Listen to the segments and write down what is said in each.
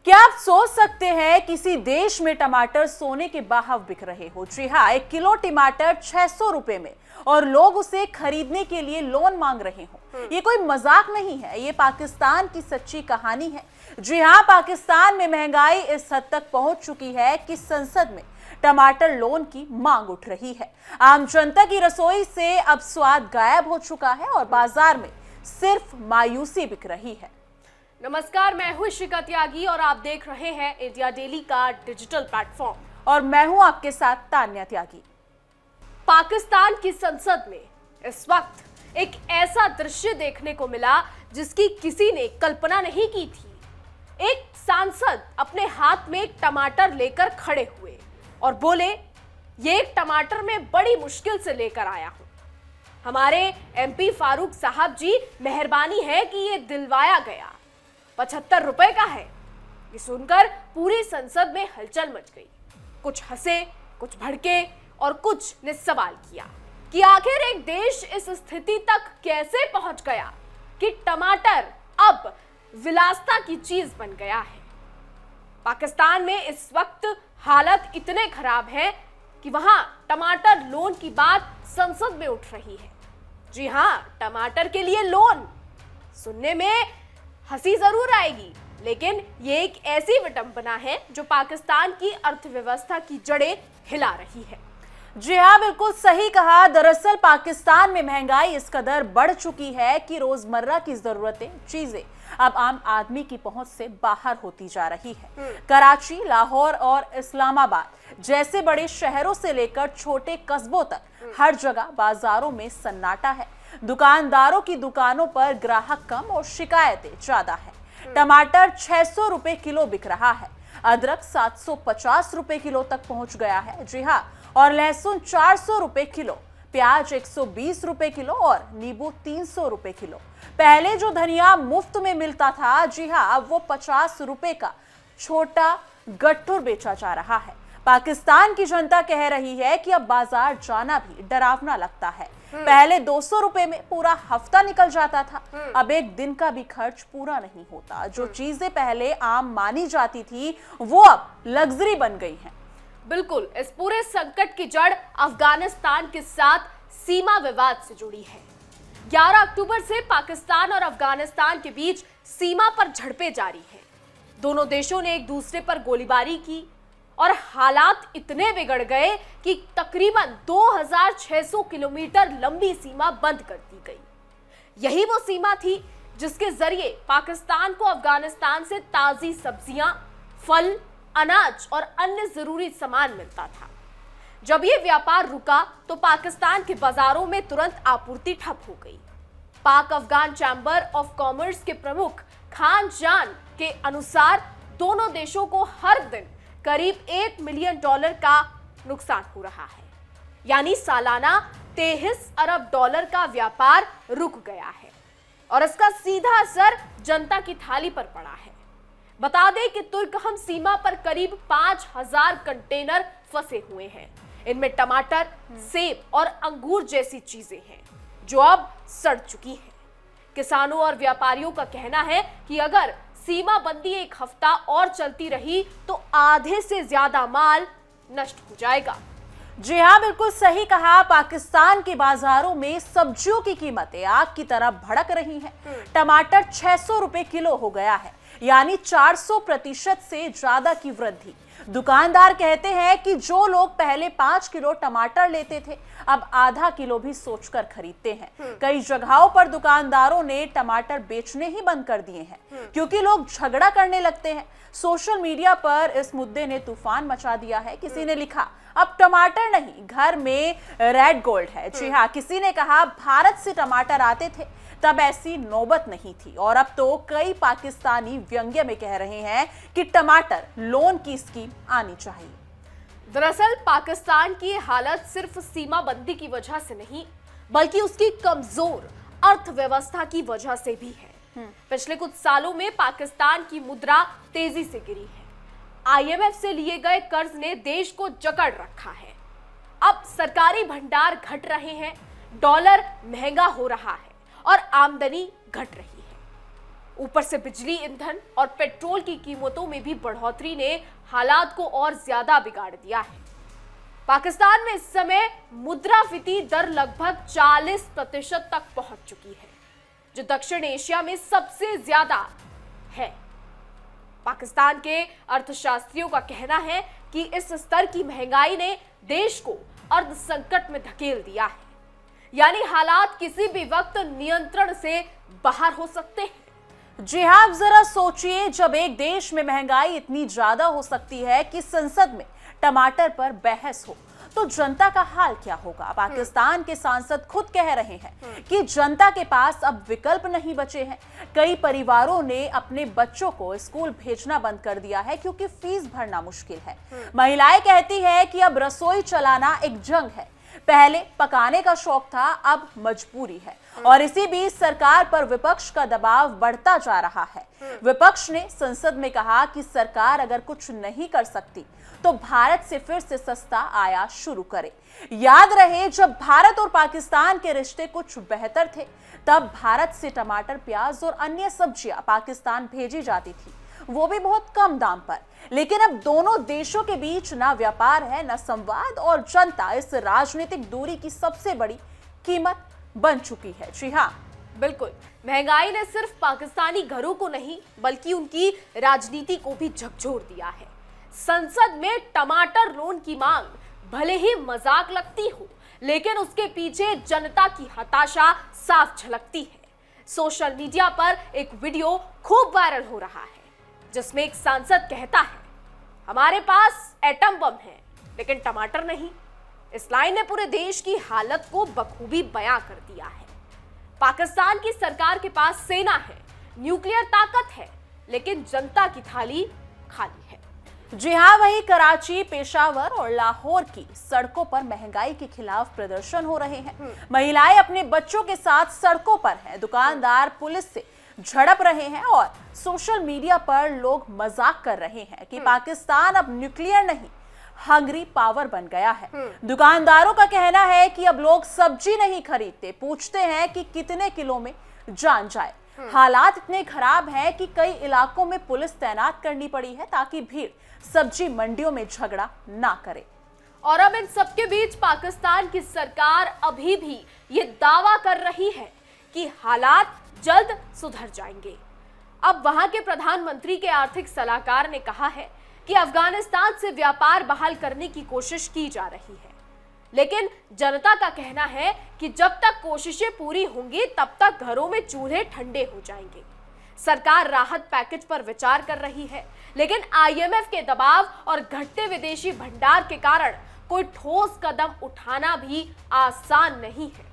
क्या आप सोच सकते हैं किसी देश में टमाटर सोने के बाहर बिक रहे हो? जी हाँ, 1 किलो टमाटर 600 रुपए में और लोग उसे खरीदने के लिए लोन मांग रहे हो। ये कोई मजाक नहीं है, ये पाकिस्तान की सच्ची कहानी है। जी हाँ, पाकिस्तान में महंगाई इस हद तक पहुंच चुकी है कि संसद में टमाटर लोन की मांग उठ रही है। आम जनता की रसोई से अब स्वाद गायब हो चुका है और बाजार में सिर्फ मायूसी बिक रही है। नमस्कार, मैं हूं शिखा त्यागी और आप देख रहे हैं इंडिया डेली का डिजिटल प्लेटफॉर्म और मैं हूं आपके साथ तान्या त्यागी। पाकिस्तान की संसद में इस वक्त एक ऐसा दृश्य देखने को मिला जिसकी किसी ने कल्पना नहीं की थी। एक सांसद अपने हाथ में एक टमाटर लेकर खड़े हुए और बोले, ये एक टमाटर मैं बड़ी मुश्किल से लेकर आया हूं। हमारे एमपी फारूक साहब जी, मेहरबानी है कि ये दिलवाया गया, 75 रुपए का है। ये सुनकर पूरी संसद में हलचल मच गई। कुछ हंसे, कुछ भड़के और कुछ ने सवाल किया कि आखिर एक देश इस स्थिति तक कैसे पहुंच गया कि टमाटर अब विलासिता की चीज बन गया है। पाकिस्तान में इस वक्त हालत इतने खराब है कि वहां टमाटर लोन की बात संसद में उठ रही है। जी हां, टमाटर के लिए लोन सुनने में हंसी जरूर आएगी, लेकिन ये एक ऐसी विडंबना है जो पाकिस्तान की अर्थव्यवस्था की जड़ें हिला रही है। जी हाँ, बिल्कुल सही कहा। दरअसल पाकिस्तान में महंगाई इस कदर बढ़ चुकी है कि रोजमर्रा की जरूरतें, चीजें अब आम आदमी की पहुंच से बाहर होती जा रही है। कराची, लाहौर और इस्लामाबाद जैसे बड़े शहरों से लेकर छोटे कस्बों तक हर जगह बाजारों में सन्नाटा है। दुकानदारों की दुकानों पर ग्राहक कम और शिकायतें ज्यादा है। टमाटर 600 रुपए किलो बिक रहा है, अदरक 750 रुपए किलो तक पहुंच गया है। जी हाँ, और लहसुन 400 रुपए किलो, प्याज 120 रुपए किलो और नींबू 300 रुपए किलो। पहले जो धनिया मुफ्त में मिलता था, जी हाँ, अब वो 50 रुपए का छोटा गट्ठुर बेचा जा रहा है। पाकिस्तान की जनता कह रही है कि अब बाजार जाना भी डरावना लगता है। पहले 200 रुपए में पूरा हफ्ता निकल जाता था, अब एक दिन का भी खर्च पूरा नहीं होता। जो चीजें पहले आम मानी जाती थी वो अब लग्जरी बन गई हैं। बिल्कुल, इस पूरे संकट की जड़ अफगानिस्तान के साथ सीमा विवाद से जुड़ी है। 11 अक्टूबर से पाकिस्तान और अफगानिस्तान के बीच सीमा पर झड़पें जारी हैं। दोनों देशों ने एक दूसरे पर गोलीबारी की और हालात इतने बिगड़ गए कि तकरीबन 2600 किलोमीटर लंबी सीमा बंद कर दी गई। यही वो सीमा थी जिसके जरिए पाकिस्तान को अफगानिस्तान से ताजी सब्जियां, फल, अनाज और अन्य जरूरी सामान मिलता था। जब ये व्यापार रुका तो पाकिस्तान के बाजारों में तुरंत आपूर्ति ठप हो गई। पाक अफगान चैम्बर ऑफ कॉमर्स के प्रमुख खान जान के अनुसार दोनों देशों को हर दिन करीब $1 मिलियन का नुकसान हो रहा है। यानी सालाना 23 अरब डॉलर का व्यापार रुक गया है और इसका सीधा असर जनता की थाली पर पड़ा है। बता दें कि तुर्कहम सीमा पर करीब 5000 कंटेनर फंसे हुए हैं। इनमें टमाटर, सेब और अंगूर जैसी चीजें हैं जो अब सड़ चुकी हैं। किसानों और व्यापारियों का कहना है कि अगर सीमा बंदी एक हफ्ता और चलती रही तो आधे से ज्यादा माल नष्ट हो जाएगा। जी हाँ, बिल्कुल सही कहा। पाकिस्तान के बाजारों में सब्जियों की कीमतें आग की तरह भड़क रही हैं। टमाटर 600 रुपए किलो हो गया है, यानी 400% से ज्यादा की वृद्धि। दुकानदार कहते हैं कि जो लोग पहले 5 किलो टमाटर लेते थे, अब आधा किलो भी सोचकर खरीदते हैं। कई जगहों पर दुकानदारों ने टमाटर बेचने ही बंद कर दिए हैं क्योंकि लोग झगड़ा करने लगते हैं। सोशल मीडिया पर इस मुद्दे ने तूफान मचा दिया है। किसी ने लिखा, अब टमाटर नहीं, घर में रेड गोल्ड है। जी हाँ, किसी ने कहा, भारत से टमाटर आते थे तब ऐसी नौबत नहीं थी। और अब तो कई पाकिस्तानी व्यंग्य में कह रहे हैं कि टमाटर लोन की स्कीम आनी चाहिए। दरअसल पाकिस्तान की हालत सिर्फ सीमा बंदी की वजह से नहीं, बल्कि उसकी कमजोर अर्थव्यवस्था की वजह से भी है। पिछले कुछ सालों में पाकिस्तान की मुद्रा तेजी से गिरी है। IMF से लिए गए कर्ज ने देश को जकड़ रखा है। अब सरकारी भंडार घट रहे हैं, डॉलर महंगा हो रहा है और आमदनी घट रही है। ऊपर से बिजली, ईंधन और पेट्रोल की कीमतों में भी बढ़ोतरी ने हालात को और ज्यादा बिगाड़ दिया है। पाकिस्तान में इस समय मुद्रास्फीति दर लगभग 40% तक पहुंच चुकी है, जो दक्षिण एशिया में सबसे ज्यादा है। पाकिस्तान के अर्थशास्त्रियों का कहना है कि इस स्तर की महंगाई ने देश को अर्ध संकट में धकेल दिया है, यानी हालात किसी भी वक्त नियंत्रण से बाहर हो सकते हैं। जी हाँ, आप जरा सोचिए, जब एक देश में महंगाई इतनी ज्यादा हो सकती है कि संसद में टमाटर पर बहस हो, तो जनता का हाल क्या होगा। पाकिस्तान के सांसद खुद कह रहे हैं कि जनता के पास अब विकल्प नहीं बचे हैं। कई परिवारों ने अपने बच्चों को स्कूल भेजना बंद कर दिया है क्योंकि फीस भरना मुश्किल है। महिलाएं कहती है कि अब रसोई चलाना एक जंग है, पहले पकाने का शौक था, अब मजबूरी है। और इसी बीच सरकार पर विपक्ष का दबाव बढ़ता जा रहा है। विपक्ष ने संसद में कहा कि सरकार अगर कुछ नहीं कर सकती तो भारत से फिर से सस्ता आयात शुरू करे। याद रहे, जब भारत और पाकिस्तान के रिश्ते कुछ बेहतर थे, तब भारत से टमाटर, प्याज और अन्य सब्जियां पाकिस्तान भेजी जाती थी, वो भी बहुत कम दाम पर। लेकिन अब दोनों देशों के बीच ना व्यापार है, ना संवाद, और जनता इस राजनीतिक दूरी की सबसे बड़ी कीमत बन चुकी है। जी हाँ, बिल्कुल, महंगाई ने सिर्फ पाकिस्तानी घरों को नहीं बल्कि उनकी राजनीति को भी झकझोर दिया है। संसद में टमाटर लोन की मांग भले ही मजाक लगती हो, लेकिन उसके पीछे जनता की हताशा साफ झलकती है। सोशल मीडिया पर एक वीडियो खूब वायरल हो रहा है, जिसमें एक सांसद कहता है, हमारे पास एटम बम है लेकिन टमाटर नहीं। इस लाइन ने पूरे देश की हालत को बखूबी बयां कर दिया है। पाकिस्तान की सरकार के पास सेना है, न्यूक्लियर ताकत है, लेकिन जनता की थाली खाली है। जी हाँ, वही कराची, पेशावर और लाहौर की सड़कों पर महंगाई के खिलाफ प्रदर्शन हो रहे हैं। महिलाएं अपने बच्चों के साथ सड़कों पर हैं, दुकानदार पुलिस से झड़प रहे हैं और सोशल मीडिया पर लोग मजाक कर रहे हैं कि पाकिस्तान अब न्यूक्लियर नहीं, हंगरी पावर बन गया है। दुकानदारों का कहना है कि अब लोग सब्जी नहीं खरीदते, पूछते हैं कि कितने किलो में जान जाए। हालात इतने खराब हैं कि कई इलाकों में पुलिस तैनात करनी पड़ी है ताकि भीड़ सब्जी मंडियों में झगड़ा ना करे। और अब इन सबके बीच पाकिस्तान की सरकार अभी भी ये दावा कर रही है कि हालात जल्द सुधर जाएंगे। अब वहां के प्रधानमंत्री के आर्थिक सलाहकार ने कहा है कि अफगानिस्तान से व्यापार बहाल करने की कोशिश की जा रही है, लेकिन जनता का कहना है कि जब तक कोशिशें पूरी होंगी तब तक घरों में चूल्हे ठंडे हो जाएंगे। सरकार राहत पैकेज पर विचार कर रही है, लेकिन आईएमएफ के दबाव और घटते विदेशी भंडार के कारण कोई ठोस कदम उठाना भी आसान नहीं है।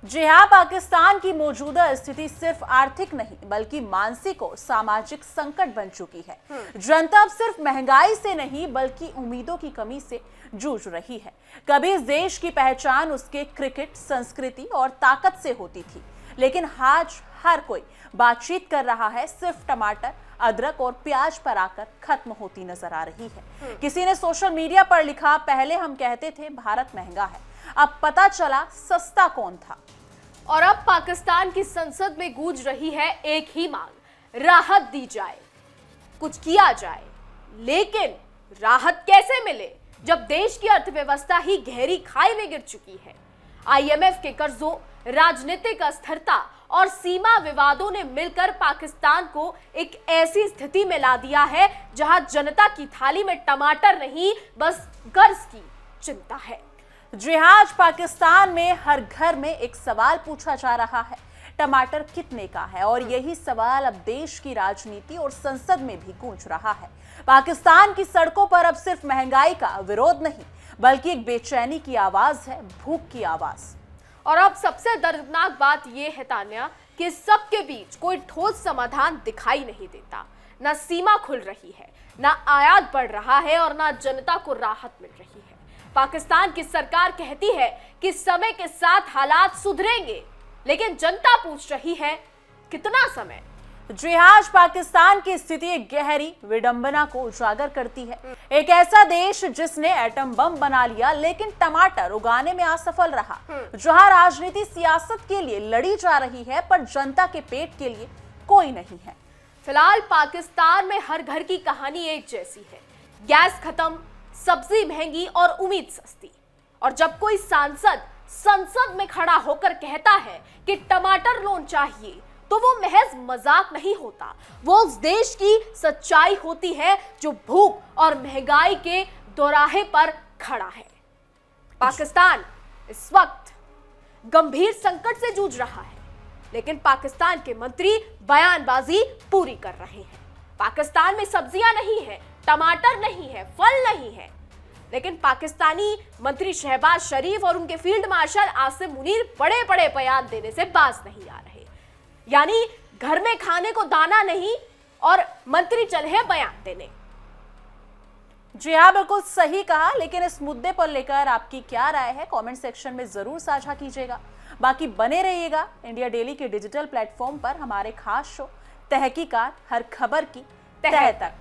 जी हाँ, पाकिस्तान की मौजूदा स्थिति सिर्फ आर्थिक नहीं बल्कि मानसिक और सामाजिक संकट बन चुकी है। जनता अब सिर्फ महंगाई से नहीं बल्कि उम्मीदों की कमी से जूझ रही है। कभी इस देश की पहचान उसके क्रिकेट, संस्कृति और ताकत से होती थी, लेकिन आज हर कोई बातचीत कर रहा है सिर्फ टमाटर, अदरक और प्याज पर आकर खत्म होती नजर आ रही है। किसी ने सोशल मीडिया पर लिखा, पहले हम कहते थे भारत महंगा है, अब पता चला सस्ता कौन था। और अब पाकिस्तान की संसद में गूंज रही है एक ही मांग, राहत दी जाए, कुछ किया जाए। लेकिन राहत कैसे मिले जब देश की अर्थव्यवस्था ही गहरी खाई में गिर चुकी है। आईएमएफ के कर्जों, राजनीतिक अस्थिरता और सीमा विवादों ने मिलकर पाकिस्तान को एक ऐसी स्थिति में ला दिया है जहां जनता की थाली में टमाटर नहीं, बस कर्ज की चिंता है। जी हाँ, आज पाकिस्तान में हर घर में एक सवाल पूछा जा रहा है, टमाटर कितने का है। और यही सवाल अब देश की राजनीति और संसद में भी गूंज रहा है। पाकिस्तान की सड़कों पर अब सिर्फ महंगाई का विरोध नहीं बल्कि एक बेचैनी की आवाज है, भूख की आवाज। और अब सबसे दर्दनाक बात यह है तान्या कि सबके बीच कोई ठोस समाधान दिखाई नहीं देता। ना सीमा खुल रही है, ना आयात बढ़ रहा है और ना जनता को राहत मिल रही है। पाकिस्तान की सरकार कहती है कि समय के साथ हालात सुधरेंगे, लेकिन जनता पूछ रही है कितना समय। जी हाँ, आज पाकिस्तान की स्थिति एक गहरी विडंबना को उजागर करती है। एक ऐसा देश जिसने एटम बम बना लिया लेकिन टमाटर उगाने में असफल रहा, जहां राजनीति सियासत के लिए लड़ी जा रही है पर जनता के पेट के लिए कोई नहीं है। फिलहाल पाकिस्तान में हर घर की कहानी एक जैसी है। गैस खत्म, सब्जी महंगी और उम्मीद सस्ती। और जब कोई सांसद संसद में खड़ा होकर कहता है कि टमाटर लोन चाहिए, तो वो महज मजाक नहीं होता, वो उस देश की सच्चाई होती है जो भूख और महंगाई के दोराहे पर खड़ा है। पाकिस्तान इस वक्त गंभीर संकट से जूझ रहा है, लेकिन पाकिस्तान के मंत्री बयानबाजी पूरी कर रहे हैं। पाकिस्तान में सब्जियां नहीं है, टमाटर नहीं है, फल नहीं है, लेकिन पाकिस्तानी मंत्री शहबाज शरीफ और उनके फील्ड मार्शल आसिम मुनीर बड़े बड़े बयान देने से बाज नहीं आ रहे। यानी घर में खाने को दाना नहीं और मंत्री चले हैं बयान देने। जी हाँ, बिल्कुल सही कहा। लेकिन इस मुद्दे पर लेकर आपकी क्या राय है, कमेंट सेक्शन में जरूर साझा कीजिएगा। बाकी बने रहिएगा इंडिया डेली के डिजिटल प्लेटफॉर्म पर हमारे खास शो तहकीकात, हर खबर की तह तक।